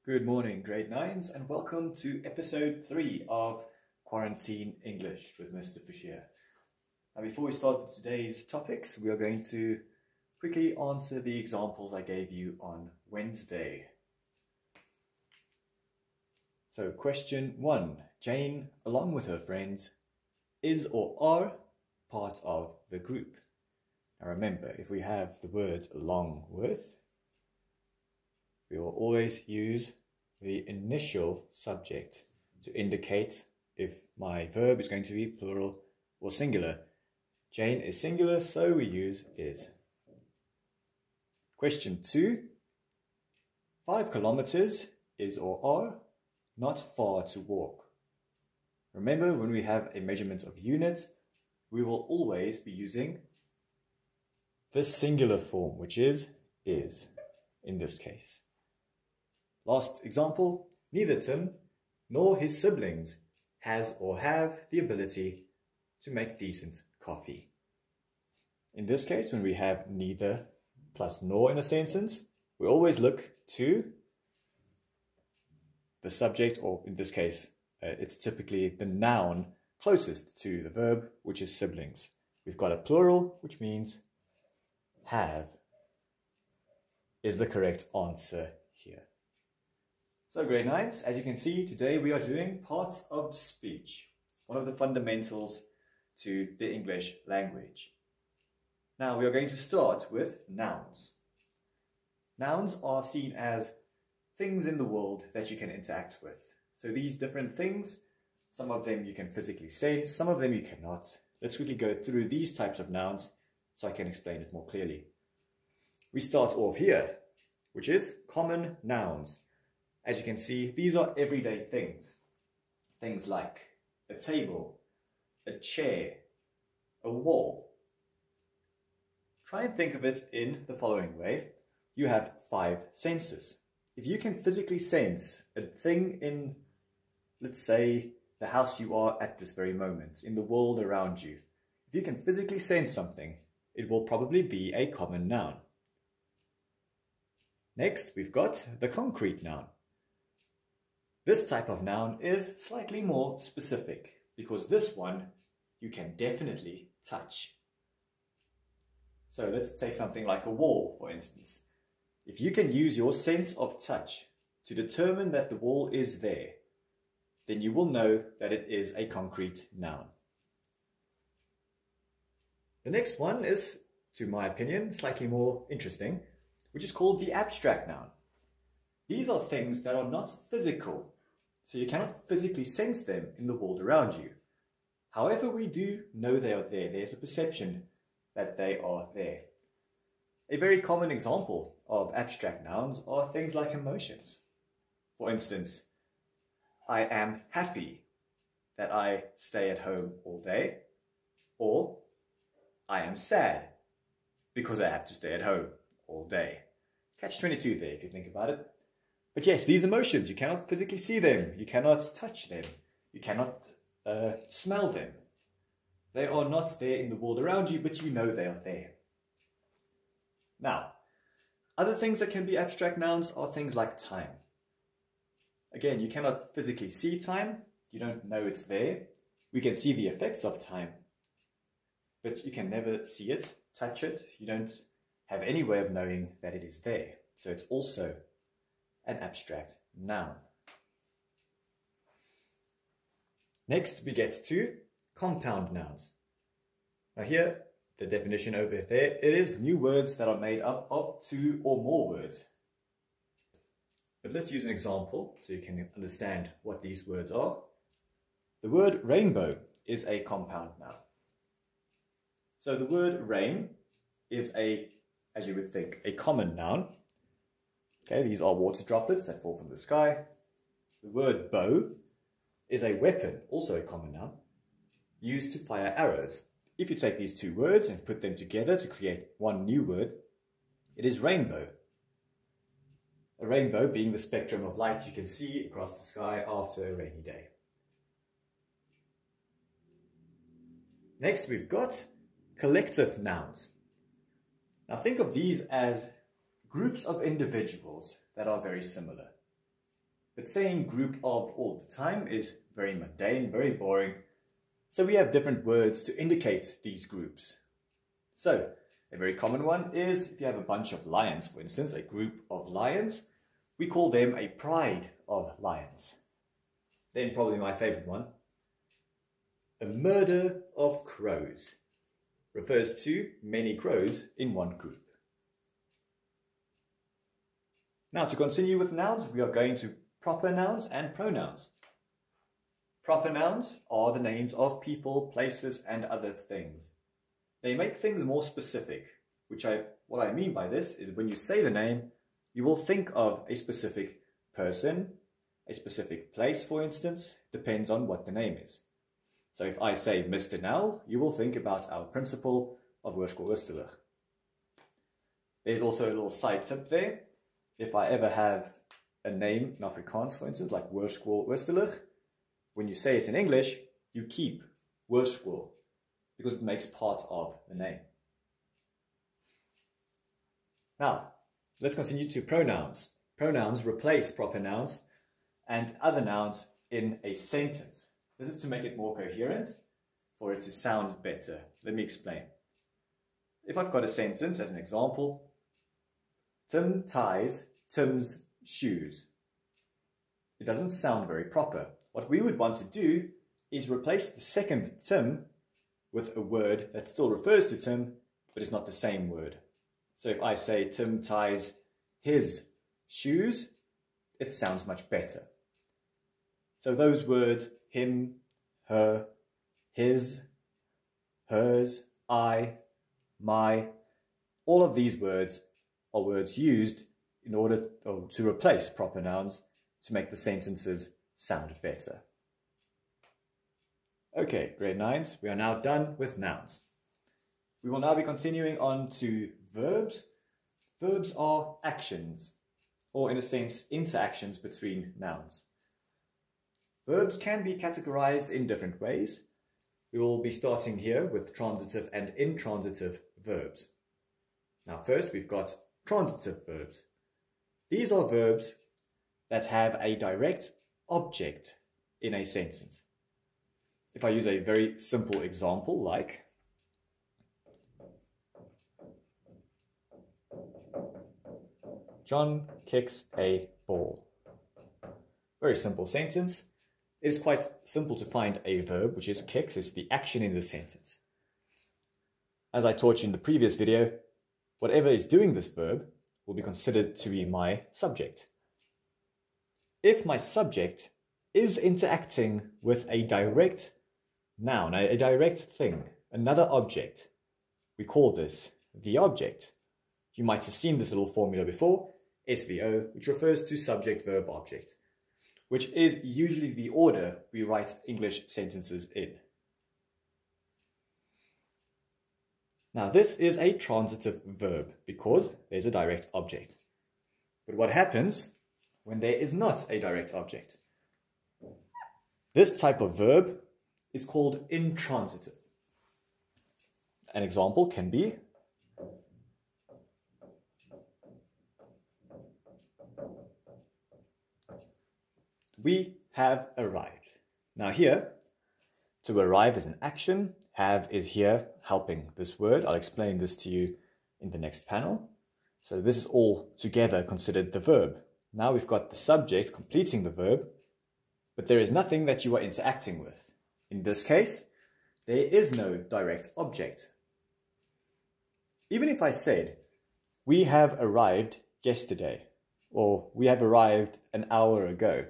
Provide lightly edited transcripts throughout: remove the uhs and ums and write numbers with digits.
Good morning, grade 9s, and welcome to episode 3 of Quarantine English with Mr. Fisher. Now, before we start with today's topics, we are going to quickly answer the examples I gave you on Wednesday. So, question 1. Jane, along with her friends, is or are part of the group. Now remember, if we have the words along with, we will always use the initial subject to indicate if my verb is going to be plural or singular. Jane is singular, so we use is. Question 2. 5 kilometers is or are not far to walk. Remember, when we have a measurement of units, we will always be using the singular form, which is in this case. Last example, neither Tim nor his siblings has or have the ability to make decent coffee. In this case, when we have neither plus nor in a sentence, we always look to the subject, or in this case, it's typically the noun closest to the verb, which is siblings. We've got a plural, which means have is the correct answer here. So grade 9s, as you can see, today we are doing parts of speech, one of the fundamentals to the English language. Now we are going to start with nouns. Nouns are seen as things in the world that you can interact with. So these different things, some of them you can physically sense, some of them you cannot. Let's quickly go through these types of nouns so I can explain it more clearly. We start off here, which is common nouns. As you can see, these are everyday things. Things like a table, a chair, a wall. Try and think of it in the following way. You have 5 senses. If you can physically sense a thing in, let's say, the house you are at this very moment, in the world around you, if you can physically sense something, it will probably be a common noun. Next, we've got the concrete noun. This type of noun is slightly more specific because this one you can definitely touch. So let's take something like a wall, for instance. If you can use your sense of touch to determine that the wall is there, then you will know that it is a concrete noun. The next one is, to my opinion, slightly more interesting, which is called the abstract noun. These are things that are not physical, so you cannot physically sense them in the world around you. However, we do know they are there. There's a perception that they are there. A very common example of abstract nouns are things like emotions. For instance, I am happy that I stay at home all day, or I am sad because I have to stay at home all day. Catch-22 there if you think about it. But yes, these emotions, you cannot physically see them, you cannot touch them, you cannot smell them. They are not there in the world around you, but you know they are there. Now, other things that can be abstract nouns are things like time. Again, you cannot physically see time, you don't know it's there. We can see the effects of time, but you can never see it, touch it. You don't have any way of knowing that it is there. So it's also an abstract noun. Next, we get to compound nouns. Now here, the definition over there, it is new words that are made up of 2 or more words. But let's use an example so you can understand what these words are. The word rainbow is a compound noun. So the word rain is as you would think, a common noun. Okay, these are water droplets that fall from the sky. The word bow is a weapon, also a common noun, used to fire arrows. If you take these 2 words and put them together to create one new word, it is rainbow. A rainbow being the spectrum of light you can see across the sky after a rainy day. Next, we've got collective nouns. Now think of these as groups of individuals that are very similar. but saying group of all the time is very mundane, very boring. So we have different words to indicate these groups. So a very common one is if you have a bunch of lions, for instance, a group of lions, we call them a pride of lions. Then probably my favorite one, a murder of crows, refers to many crows in one group. Now to continue with nouns, we are going to proper nouns and pronouns. Proper nouns are the names of people, places, and other things. They make things more specific, what I mean by this is when you say the name, you will think of a specific person, a specific place, for instance, depends on what the name is. So if I say Mr. Nel, you will think about our principal of Hoërskool Oosterlig. There's also a little side tip there. If I ever have a name in Afrikaans, for instance, like Hoërskool Oosterlig, when you say it in English, you keep Hoërskool because it makes part of the name. Now, let's continue to pronouns. Pronouns replace proper nouns and other nouns in a sentence. This is to make it more coherent, for it to sound better. Let me explain. If I've got a sentence as an example, Tim ties Tim's shoes. It doesn't sound very proper. What we would want to do is replace the second Tim with a word that still refers to Tim, but is not the same word. So if I say Tim ties his shoes, it sounds much better. So those words, him, her, his, hers, I, my, all of these words are words used in order to replace proper nouns to make the sentences sound better. Okay, grade 9s, we are now done with nouns. We will now be continuing on to verbs. Verbs are actions, or in a sense, interactions between nouns. Verbs can be categorized in different ways. We will be starting here with transitive and intransitive verbs. Now first we've got transitive verbs. These are verbs that have a direct object in a sentence. If I use a very simple example like John kicks a ball. Very simple sentence. It is quite simple to find a verb, which is kicks. It's the action in the sentence. As I taught you in the previous video, whatever is doing this verb will be considered to be my subject. If my subject is interacting with a direct noun, a direct thing, another object, we call this the object. You might have seen this little formula before, SVO, which refers to subject, verb, object, which is usually the order we write English sentences in. Now this is a transitive verb because there's a direct object. But what happens when there is not a direct object? This type of verb is called intransitive. An example can be we have arrived. Now here, to arrive is an action, have is here helping this word. I'll explain this to you in the next panel. So this is all together considered the verb. Now we've got the subject completing the verb, but there is nothing that you are interacting with. In this case, there is no direct object. Even if I said, we have arrived yesterday, or we have arrived an hour ago,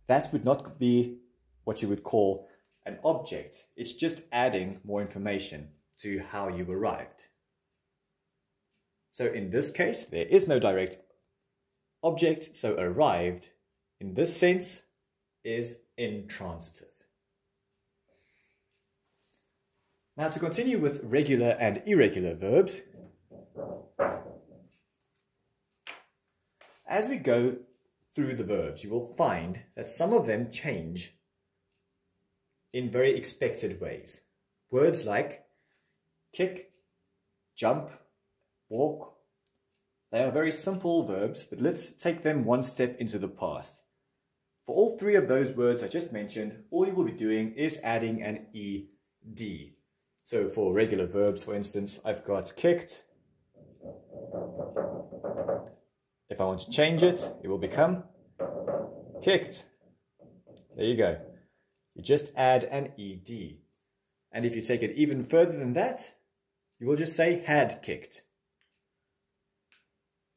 that would not be what you would call an object. It's just adding more information to how you arrived. So in this case, there is no direct object, so arrived, in this sense, is intransitive. Now to continue with regular and irregular verbs, as we go through the verbs, you will find that some of them change in very expected ways. Words like kick, jump, walk, they are very simple verbs, but let's take them one step into the past. For all three of those words I just mentioned, all you will be doing is adding an ed. So for regular verbs, for instance, I've got kicked. If I want to change it, it will become kicked. There you go. You just add an ed. And if you take it even further than that, you will just say had kicked.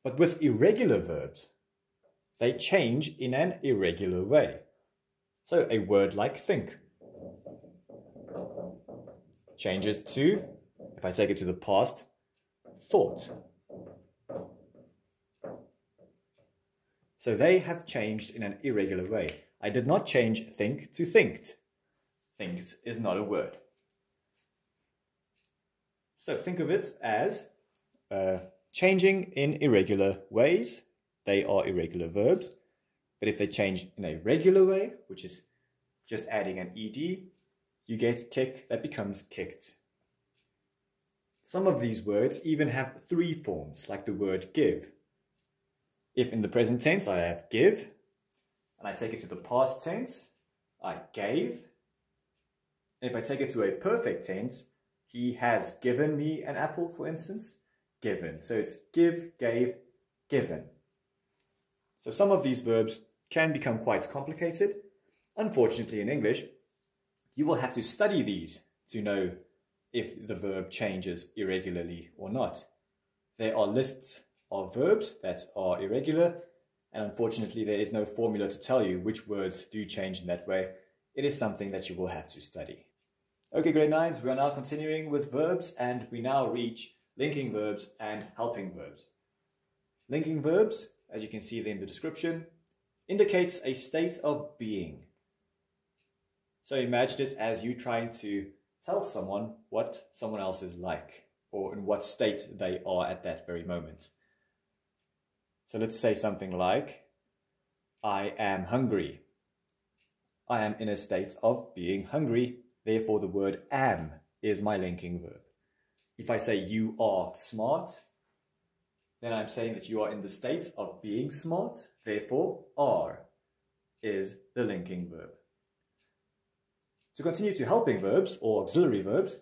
But with irregular verbs, they change in an irregular way. So a word like think changes to, if I take it to the past, thought. So they have changed in an irregular way. I did not change think to thinked. Thinked is not a word. So think of it as changing in irregular ways. They are irregular verbs. But if they change in a regular way, which is just adding an ed, you get kick, that becomes kicked. Some of these words even have three forms, like the word give. If in the present tense I have give, and I take it to the past tense, I gave. And if I take it to a perfect tense, he has given me an apple, for instance, given. So it's give, gave, given. So some of these verbs can become quite complicated. Unfortunately, in English, you will have to study these to know if the verb changes irregularly or not. There are lists of verbs that are irregular, and unfortunately there is no formula to tell you which words do change in that way. It is something that you will have to study. Okay, grade 9s, we are now continuing with verbs, and we now reach linking verbs and helping verbs. Linking verbs, as you can see in the description, indicates a state of being. So imagine it as you trying to tell someone what someone else is like, or in what state they are at that very moment. So let's say something like, I am hungry. I am in a state of being hungry, therefore the word am is my linking verb. If I say you are smart, then I'm saying that you are in the state of being smart, therefore are is the linking verb. To continue to helping verbs or auxiliary verbs,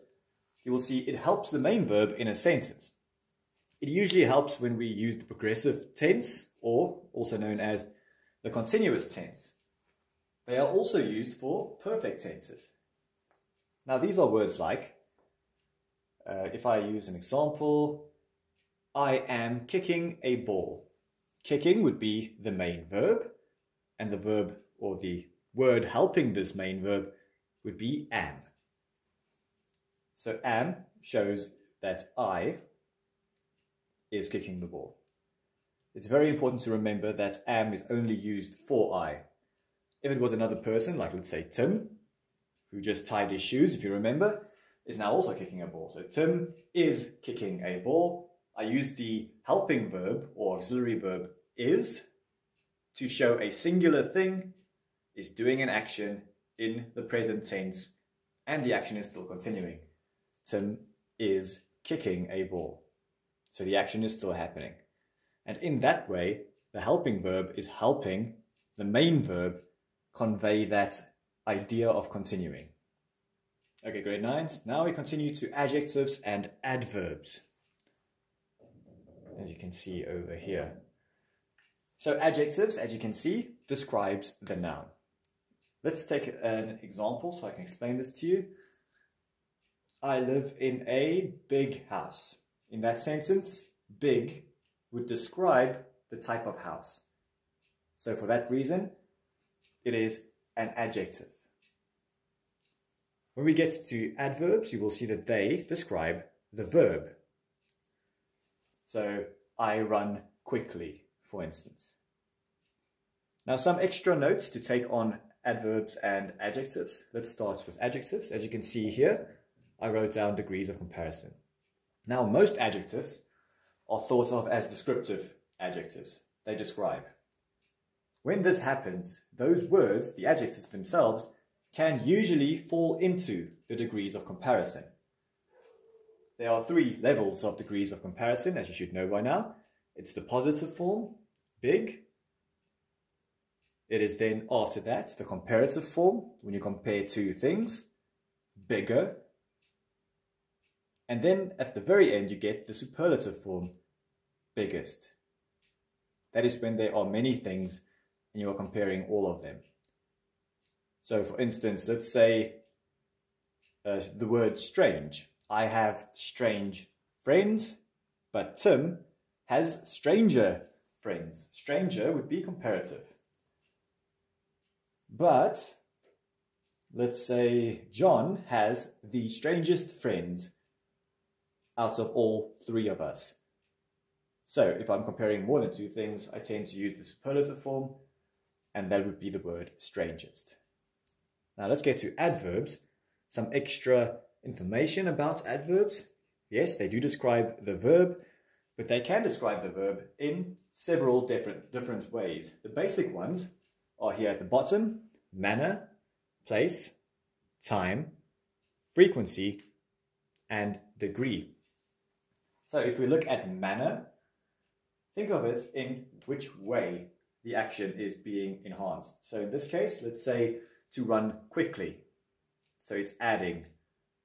you will see it helps the main verb in a sentence. It usually helps when we use the progressive tense, or also known as the continuous tense. They are also used for perfect tenses. Now these are words like, if I use an example, I am kicking a ball. Kicking would be the main verb, and the verb or the word helping this main verb would be am. So am shows that I is kicking the ball. It's very important to remember that am is only used for I. If it was another person, like let's say Tim, who just tied his shoes, if you remember, is now also kicking a ball. So Tim is kicking a ball. I use the helping verb or auxiliary verb is to show a singular thing is doing an action in the present tense, and the action is still continuing. Tim is kicking a ball. So the action is still happening. And in that way, the helping verb is helping the main verb convey that idea of continuing. Okay, grade 9s. Now we continue to adjectives and adverbs, as you can see over here. So adjectives, as you can see, describes the noun. Let's take an example so I can explain this to you. I live in a big house. In that sentence, big would describe the type of house. So for that reason, it is an adjective. When we get to adverbs, you will see that they describe the verb. So I run quickly, for instance. Now some extra notes to take on adverbs and adjectives. Let's start with adjectives. As you can see here, I wrote down degrees of comparison. Now most adjectives are thought of as descriptive adjectives. They describe. When this happens, those words, the adjectives themselves, can usually fall into the degrees of comparison. There are 3 levels of degrees of comparison, as you should know by now. It's the positive form, big. It is then after that, the comparative form, when you compare two things, bigger. And then at the very end, you get the superlative form, biggest. That is when there are many things and you are comparing all of them. So for instance, let's say the word strange. I have strange friends, but Tim has stranger friends. Stranger would be comparative. But let's say John has the strangest friends out of all three of us. So if I'm comparing more than two things, I tend to use the superlative form, and that would be the word strangest. Now let's get to adverbs. Some extra information about adverbs. Yes, they do describe the verb, but they can describe the verb in several different ways. The basic ones are here at the bottom: manner, place, time, frequency, and degree. So if we look at manner, think of it in which way the action is being enhanced. So in this case, let's say to run quickly. So it's adding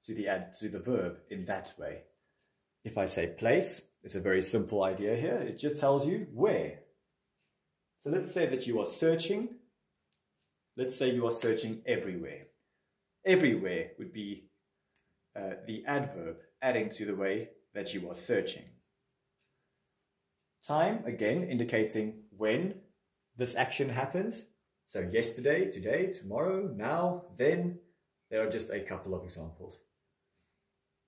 to the verb in that way. If I say place, it's a very simple idea here. It just tells you where. So let's say that you are searching. Let's say you are searching everywhere. Everywhere would be the adverb adding to the way that you are searching. Time, again, indicating when this action happens. So yesterday, today, tomorrow, now, then. There are just a couple of examples.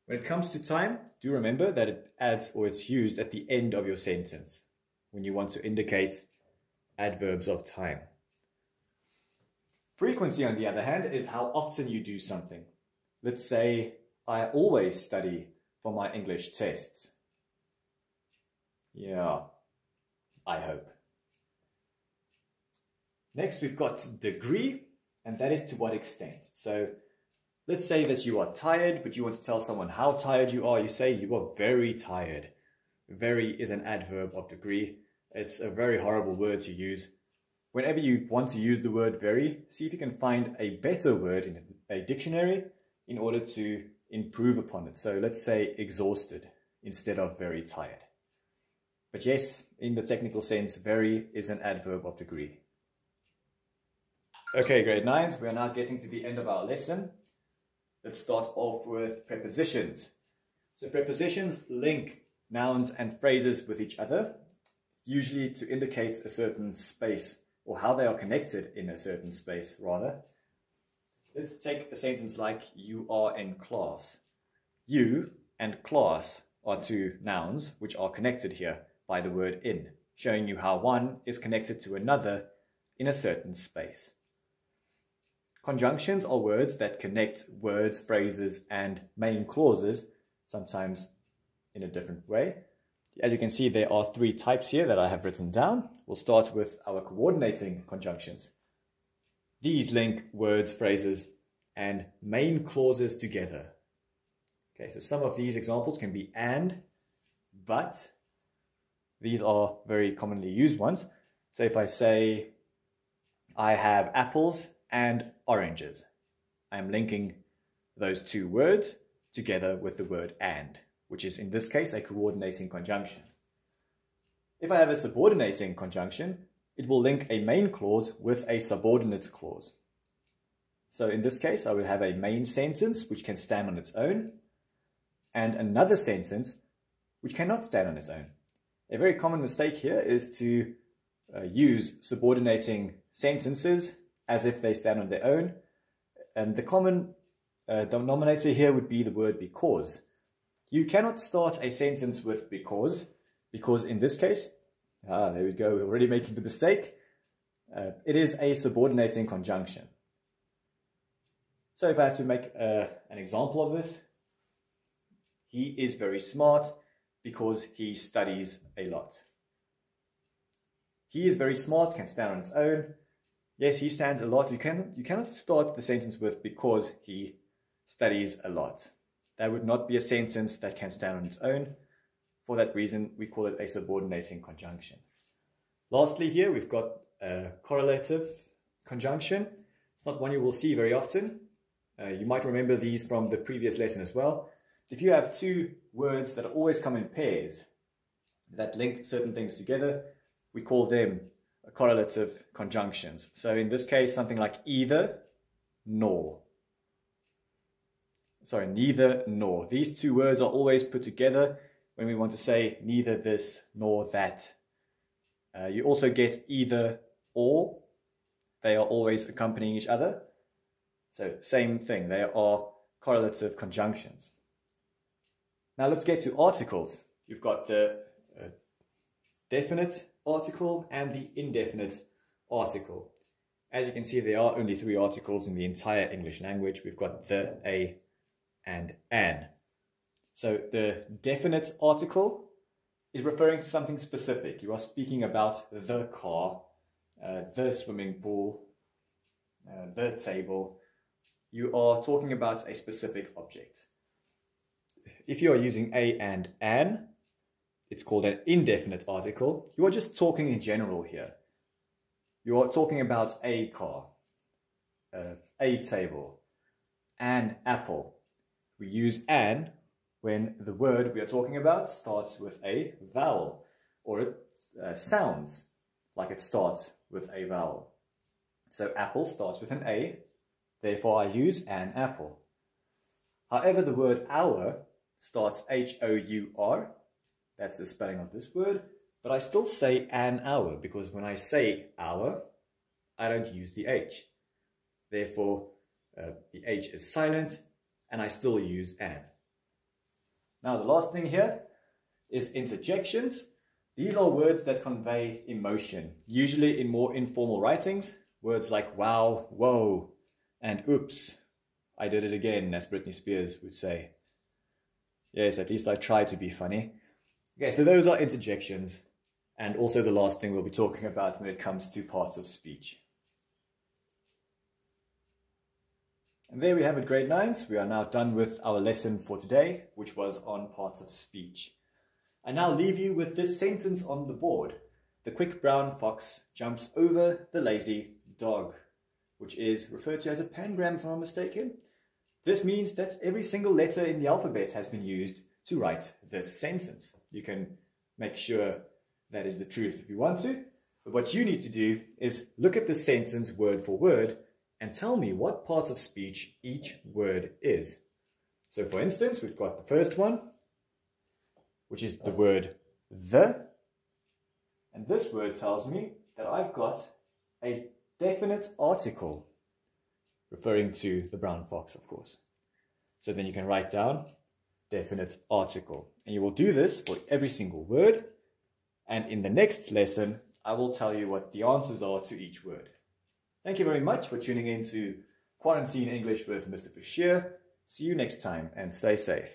When it comes to time, do remember that it adds, or it's used at the end of your sentence when you want to indicate adverbs of time. Frequency, on the other hand, is how often you do something. Let's say, I always study for my English tests. Yeah, I hope. Next, we've got degree, and that is to what extent. So let's say that you are tired, but you want to tell someone how tired you are. You say you are very tired. Very is an adverb of degree. It's a very horrible word to use. Whenever you want to use the word very, see if you can find a better word in a dictionary in order to improve upon it. So let's say exhausted instead of very tired. But yes, in the technical sense, very is an adverb of degree. Okay, grade 9s, we are now getting to the end of our lesson. Let's start off with prepositions. So prepositions link nouns and phrases with each other, usually to indicate a certain space, or how they are connected in a certain space, rather. Let's take a sentence like, you are in class. You and class are two nouns which are connected here by the word in, showing you how one is connected to another in a certain space. Conjunctions are words that connect words, phrases, and main clauses, sometimes in a different way. As you can see, there are three types here that I have written down. We'll start with our coordinating conjunctions. These link words, phrases, and main clauses together. Okay, so some of these examples can be and, but. These are very commonly used ones. So if I say, I have apples and oranges, I am linking those two words together with the word and, which is in this case a coordinating conjunction. If I have a subordinating conjunction, it will link a main clause with a subordinate clause. So in this case, I would have a main sentence which can stand on its own, and another sentence which cannot stand on its own. A very common mistake here is to use subordinating sentences as if they stand on their own. And the common denominator here would be the word because. You cannot start a sentence with because in this case, there we go, we're already making the mistake. It is a subordinating conjunction. So if I have to make an example of this, he is very smart because he studies a lot. He is very smart can stand on its own. Yes, he stands a lot. You cannot start the sentence with because he studies a lot. That would not be a sentence that can stand on its own. For that reason, we call it a subordinating conjunction. Lastly here, we've got correlative conjunction. It's not one you will see very often. You might remember these from the previous lesson as well. If you have two words that always come in pairs that link certain things together, we call them correlative conjunctions. So in this case, something like either, nor. Sorry, neither, nor. These two words are always put together when we want to say neither this nor that. You also get either, or. They are always accompanying each other. So same thing, they are correlative conjunctions. Now let's get to articles. You've got the definite article and the indefinite article. As you can see, there are only three articles in the entire English language. We've got the, a, and an. So the definite article is referring to something specific. You are speaking about the car, the swimming pool, the table. You are talking about a specific object. If you are using a and an, it's called an indefinite article. You are just talking in general here. You are talking about a car, a table, an apple. We use an when the word we are talking about starts with a vowel, or it sounds like it starts with a vowel. So apple starts with an A, therefore I use an apple. However, the word hour starts H-O-U-R, that's the spelling of this word, but I still say an hour because when I say hour, I don't use the H. Therefore, the H is silent and I still use an. Now the last thing here is interjections. These are words that convey emotion, usually in more informal writings. Words like wow, whoa, and oops, I did it again, as Britney Spears would say. Yes, at least I tried to be funny. Okay, so those are interjections, and also the last thing we'll be talking about when it comes to parts of speech. And there we have it, grade 9s. We are now done with our lesson for today, which was on parts of speech. I now leave you with this sentence on the board. The quick brown fox jumps over the lazy dog, which is referred to as a pangram if I'm not mistaken. This means that every single letter in the alphabet has been used to write this sentence. You can make sure that is the truth if you want to, but what you need to do is look at the sentence word for word and tell me what part of speech each word is. So for instance, we've got the first one, which is the word the, and this word tells me that I've got a definite article, referring to the brown fox, of course. So then you can write down definite article, and you will do this for every single word, and in the next lesson I will tell you what the answers are to each word. Thank you very much for tuning in to Quarantine English with Mr. Fisher. See you next time and stay safe.